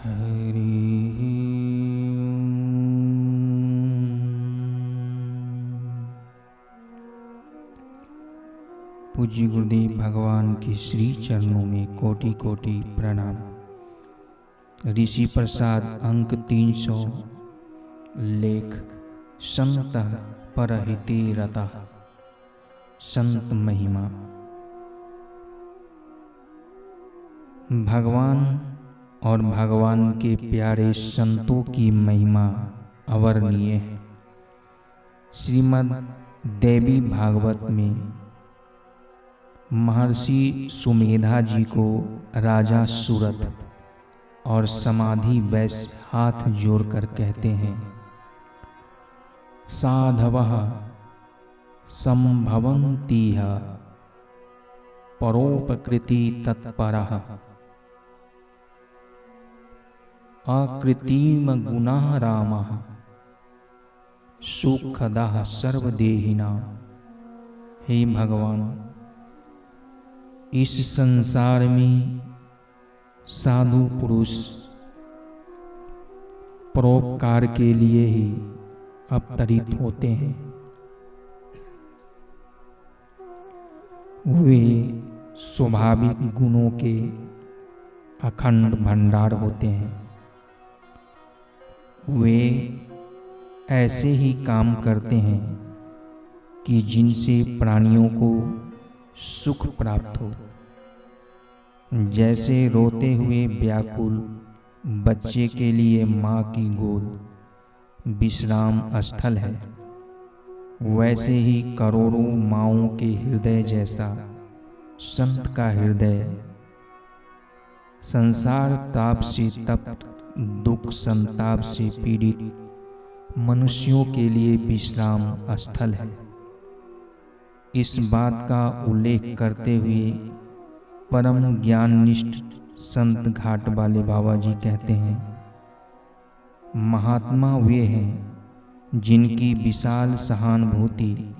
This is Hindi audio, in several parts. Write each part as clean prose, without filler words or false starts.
हरि पूज्य गुरुदेव भगवान के श्री चरणों में कोटि कोटि प्रणाम। ऋषि प्रसाद अंक 300 लेख संतः परहिते रतः संत महिमा। भगवान और भगवान के प्यारे संतों की महिमा अवर्णनीय है। श्रीमद् देवी भागवत में महर्षि सुमेधा जी को राजा सूरत और समाधि वैश्य हाथ जोड़कर कहते हैं, साधवः संभवन्तीह परोपकृति तत्परः अकृत्रिम गुणाः रामः सुखदः सर्वदेहिनां। हे भगवान, इस संसार में साधु पुरुष परोपकार के लिए ही अवतरित होते हैं। वे स्वाभाविक गुणों के अखंड भंडार होते हैं। वे ऐसे ही काम करते हैं कि जिनसे प्राणियों को सुख प्राप्त हो। जैसे रोते हुए व्याकुल बच्चे के लिए माँ की गोद विश्राम स्थल है, वैसे ही करोड़ों माँओं के हृदय जैसा संत का हृदय संसार ताप से तप्त, दुख संताप से पीड़ित मनुष्यों के लिए विश्राम स्थल है। इस बात का उल्लेख करते हुए परम ज्ञाननिष्ठ संत घाट वाले बाबा जी कहते हैं, महात्मा वे हैं जिनकी विशाल सहानुभूति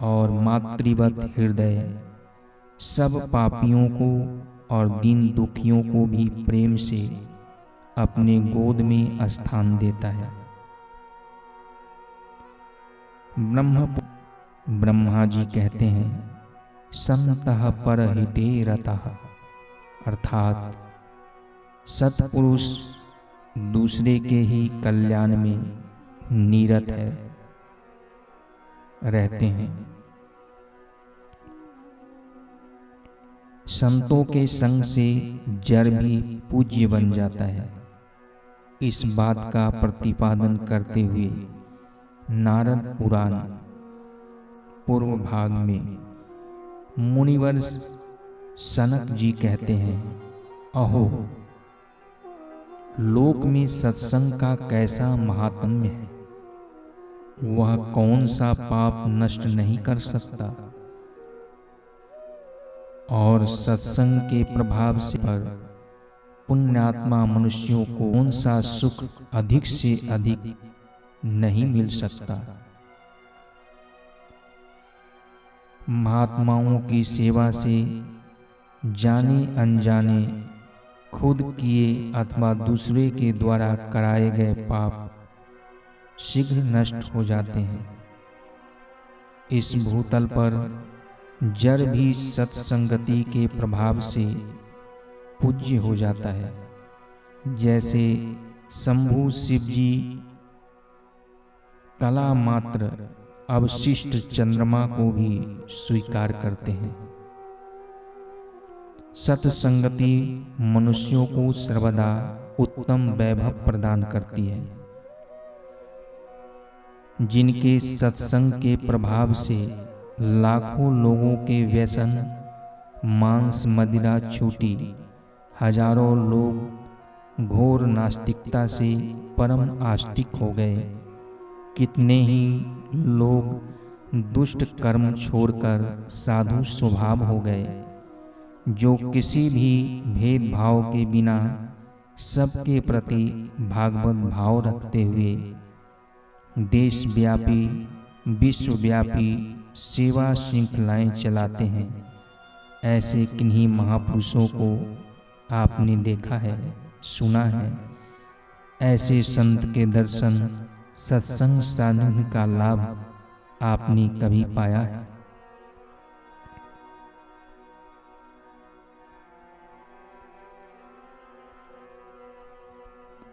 और मातृवत हृदय सब पापियों को और दीन दुखियों को भी प्रेम से अपने गोद में स्थान देता है। ब्रह्मा जी कहते हैं, संतः परहिते रतः, अर्थात सत्पुरुष दूसरे के ही कल्याण में निरत रहते हैं। संतों के संग से जड़ भी पूज्य बन जाता है। इस बात का प्रतिपादन करते हुए नारद पुराण पूर्व भाग में मुनिवर सनक जी कहते हैं, अहो, लोक में सत्संग का कैसा महात्म्य है। वह कौन सा पाप नष्ट नहीं कर सकता और सत्संग के प्रभाव से पर पुण्यात्मा मनुष्यों को कौन सा सुख अधिक से अधिक नहीं मिल सकता। महात्माओं की सेवा से जाने अनजाने खुद किए अथवा दूसरे के द्वारा कराए गए पाप शीघ्र नष्ट हो जाते हैं। इस भूतल पर जड़ भी सत्संगति के प्रभाव से पूज्य हो जाता है। जैसे शंभु शिव जी कला मात्र अवशिष्ट चंद्रमा को भी स्वीकार करते हैं। सत्संगति मनुष्यों को सर्वदा उत्तम वैभव प्रदान करती है। जिनके सत्संग के प्रभाव से लाखों लोगों के व्यसन मांस मदिरा छूटी, हजारों लोग घोर नास्तिकता से परम आस्तिक हो गए, कितने ही लोग दुष्ट कर्म छोड़कर साधु स्वभाव हो गए, जो किसी भी भेदभाव के बिना सबके प्रति भागवत भाव रखते हुए देशव्यापी विश्वव्यापी सेवा श्रृंखलाएं चलाते हैं। ऐसे किन्हीं महापुरुषों को आपने देखा है। सुना है, ऐसे संत के दर्शन सत्संग साधन का लाभ आपने कभी पाया है?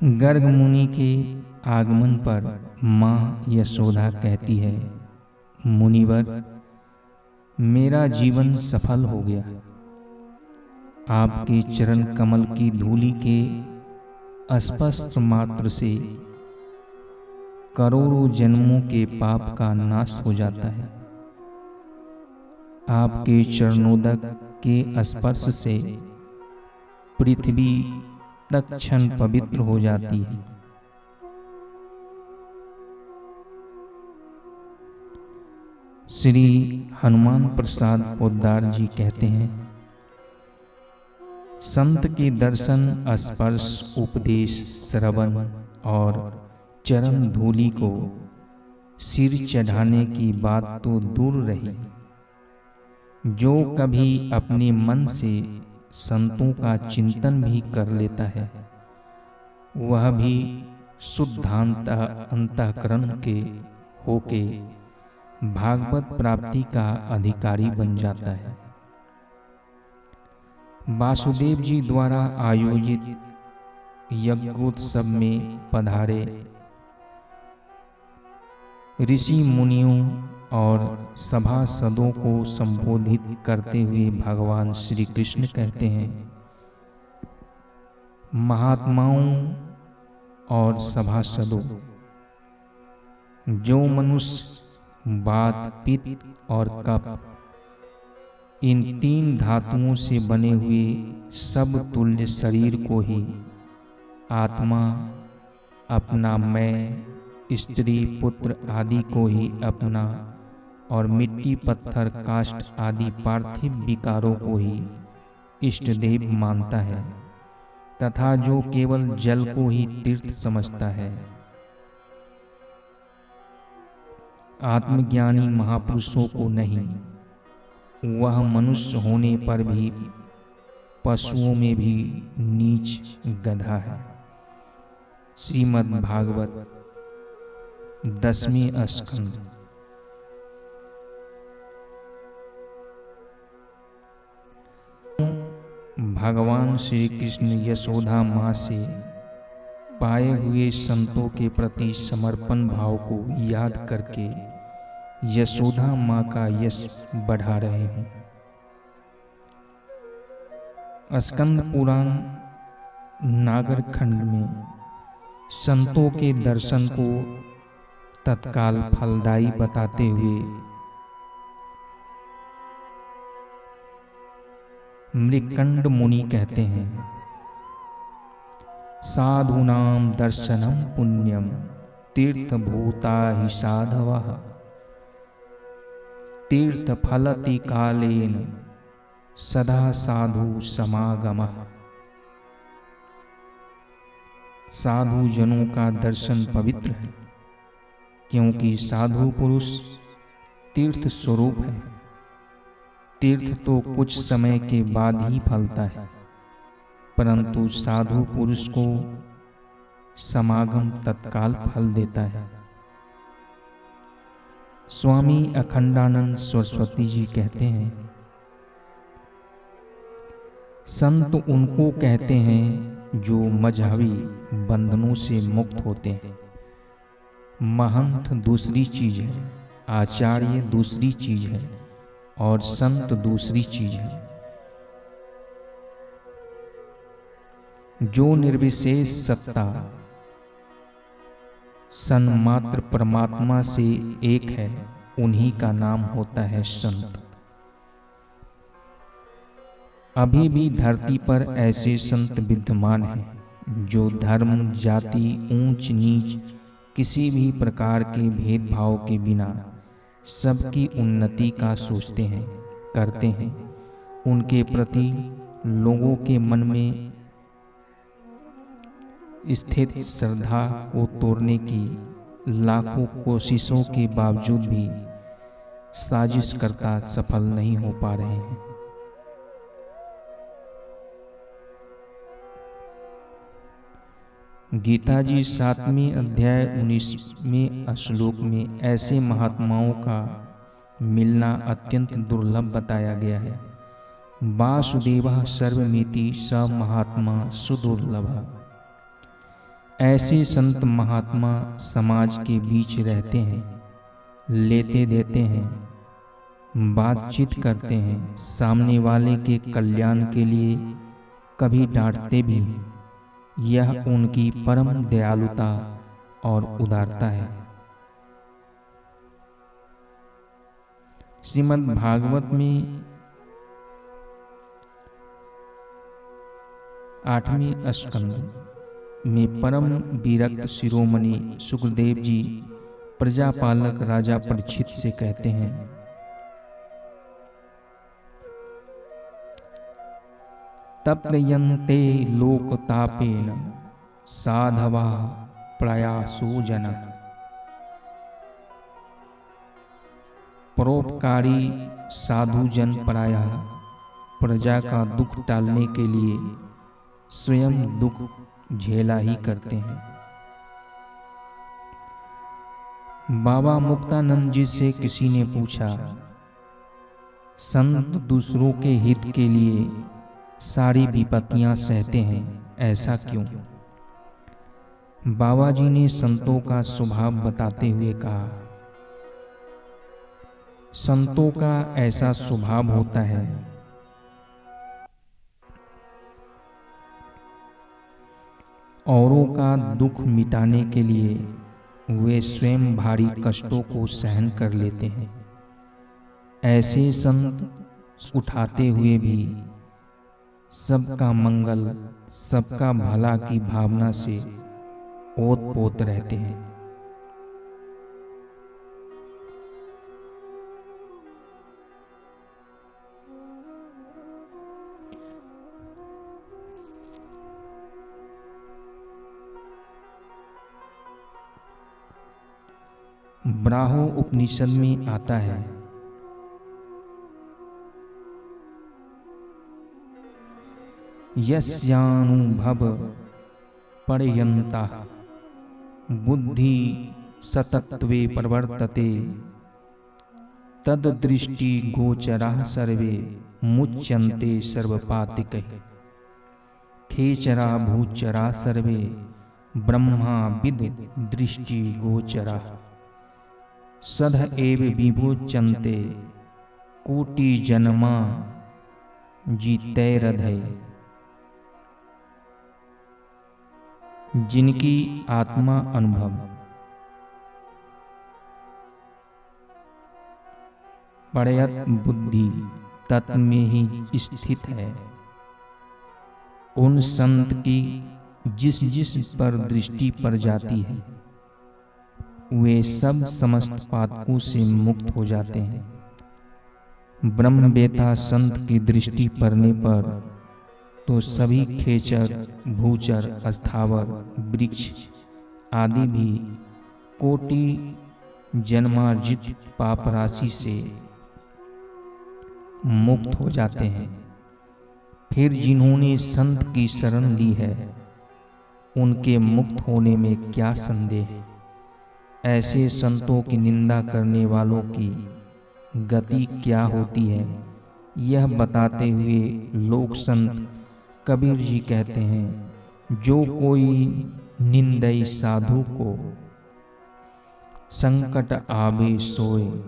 गर्ग मुनि के आगमन पर माँ यशोदा कहती है, मुनिवर, मेरा जीवन सफल हो गया। आपके चरण कमल की धूलि के स्पर्श मात्र से करोड़ों जन्मों के पाप का नाश हो जाता है। आपके चरणोदक के स्पर्श से पृथ्वी तत्क्षण पवित्र हो जाती है। श्री हनुमान प्रसाद पोद्दार जी कहते हैं, संत के दर्शन, स्पर्श, उपदेश, श्रवण और चरण धूलि को सिर चढ़ाने की बात तो दूर रही, जो कभी अपने मन से संतों का चिंतन भी कर लेता है, वह भी शुद्धांत अंतःकरण के होके भागवत प्राप्ति का अधिकारी बन जाता है। वासुदेव जी द्वारा आयोजित यज्ञोत्सव में पधारे ऋषि मुनियों और सभासदों को संबोधित करते हुए भगवान श्री कृष्ण कहते हैं, महात्माओं और सभासदों, जो मनुष्य वात, पित्त और कफ, इन तीन धातुओं से बने हुए सब तुल्य शरीर को ही आत्मा, अपना मैं, स्त्री, पुत्र आदि को ही अपना और मिट्टी, पत्थर, काष्ठ आदि पार्थिव विकारों को ही इष्टदेव मानता है तथा जो केवल जल को ही तीर्थ समझता है, आत्मज्ञानी महापुरुषों को नहीं, वह मनुष्य होने पर भी पशुओं में भी नीच गधा है। श्रीमद् भागवत 10वें स्कंद। भगवान श्री कृष्ण यशोदा माँ से पाए हुए संतों के प्रति समर्पण भाव को याद करके यशोदा माँ का यश बढ़ा रहे हैं। स्कंद पुराण नागर खंड में संतों के दर्शन को तत्काल फलदायी बताते हुए मृकंड मुनि कहते हैं, साधूनां दर्शनम पुण्यम तीर्थभूता हि साधवः तीर्थफलति कालेन सदा साधु समागमः। साधु जनों का दर्शन पवित्र है, क्योंकि साधु पुरुष तीर्थ स्वरूप है। तीर्थ तो कुछ समय के बाद ही फलता है, परंतु साधु पुरुष को समागम तत्काल फल देता है। स्वामी अखंडानंद सरस्वती जी कहते हैं, संत उनको कहते हैं जो मजहबी बंधनों से मुक्त होते हैं। महंत दूसरी चीज है, आचार्य दूसरी चीज है और संत दूसरी चीज है। जो निर्विशेष सत्ता सन्मात्र परमात्मा से एक है, उन्हीं का नाम होता है संत। अभी भी धरती पर ऐसे संत विद्यमान हैं जो धर्म, जाति, ऊंच नीच, किसी भी प्रकार के भेदभाव के बिना सबकी उन्नति का सोचते हैं, करते हैं। उनके प्रति लोगों के मन में स्थित श्रद्धा को तोड़ने की लाखों कोशिशों के बावजूद भी साजिशकर्ता सफल नहीं हो पा रहे हैं। गीता जी 7वें अध्याय 19वें श्लोक में ऐसे महात्माओं का मिलना अत्यंत दुर्लभ बताया गया है। वासुदेवः सर्वमिति स महात्मा सुदुर्लभः। ऐसे संत महात्मा समाज के बीच रहते हैं, लेते देते हैं, बातचीत करते हैं, सामने वाले के कल्याण के लिए कभी डांटते भी हैं। यह उनकी परम दयालुता और उदारता है। श्रीमद् भागवत में 8वें स्कंद में परम विरक्त शिरोमणि सुखदेव जी प्रजापालक राजा परीक्षित से कहते हैं, तप्यन्ते लोकतापेन साधवा प्रयासो जना। परोपकारी साधु जन प्रायः प्रजा का दुख टालने के लिए स्वयं दुख झेला ही करते हैं। बाबा मुक्तानंद जी से किसी ने पूछा, संत दूसरों के हित के लिए सारी विपत्तियां सहते हैं, ऐसा क्यों? बाबा जी ने संतों का स्वभाव बताते हुए कहा, संतों का ऐसा स्वभाव होता है औरों का दुख मिटाने के लिए वे स्वयं भारी कष्टों को सहन कर लेते हैं। ऐसे संत उठाते हुए भी सबका मंगल, सबका भला की भावना से ओत-पोत रहते हैं। ब्राह्मो उपनिषद में आता है, यस्यानुभव पर्यन्ता बुद्धि सतत्वे प्रवर्तते तद्दृष्टि गोचराः सर्वे मुच्यन्ते सर्वपातिकैः। खेचरा भूचरा सर्वे ब्रह्मा विद दृष्टि गोचराः। सध एव विभुच्यन्ते कोटि जन्मा जीतैरधै। जिनकी आत्मा अनुभव पर्यत बुद्धि तत्व में ही स्थित है, उन संत की जिस जिस पर दृष्टि पड़ जाती है वे सब समस्त पातकों से मुक्त हो जाते हैं। ब्रह्मवेता संत की दृष्टि पड़ने पर तो सभी खेचर, भूचर, स्थावर, वृक्ष आदि भी कोटि जन्मार्जित पाप राशि से मुक्त हो जाते हैं। फिर जिन्होंने संत की शरण ली है उनके मुक्त होने में क्या संदेह है। ऐसे संतों की निंदा करने वालों की गति क्या होती है, यह बताते हुए लोक संत कबीर जी कहते हैं, जो कोई निंदई साधु को संकट आवे सोए,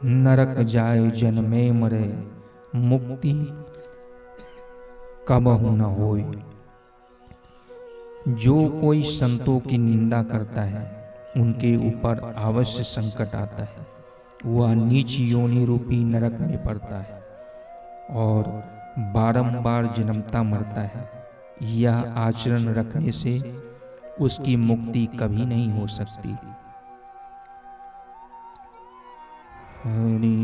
नरक जाए जन्मे मरे, मुक्ति कबहु न होए। जो कोई संतों की निंदा करता है उनके ऊपर अवश्य संकट आता है, वह नीच योनि रूपी नरक में पड़ता है और बारंबार जन्मता मरता है। यह आचरण रखने से उसकी मुक्ति कभी नहीं हो सकती। हरि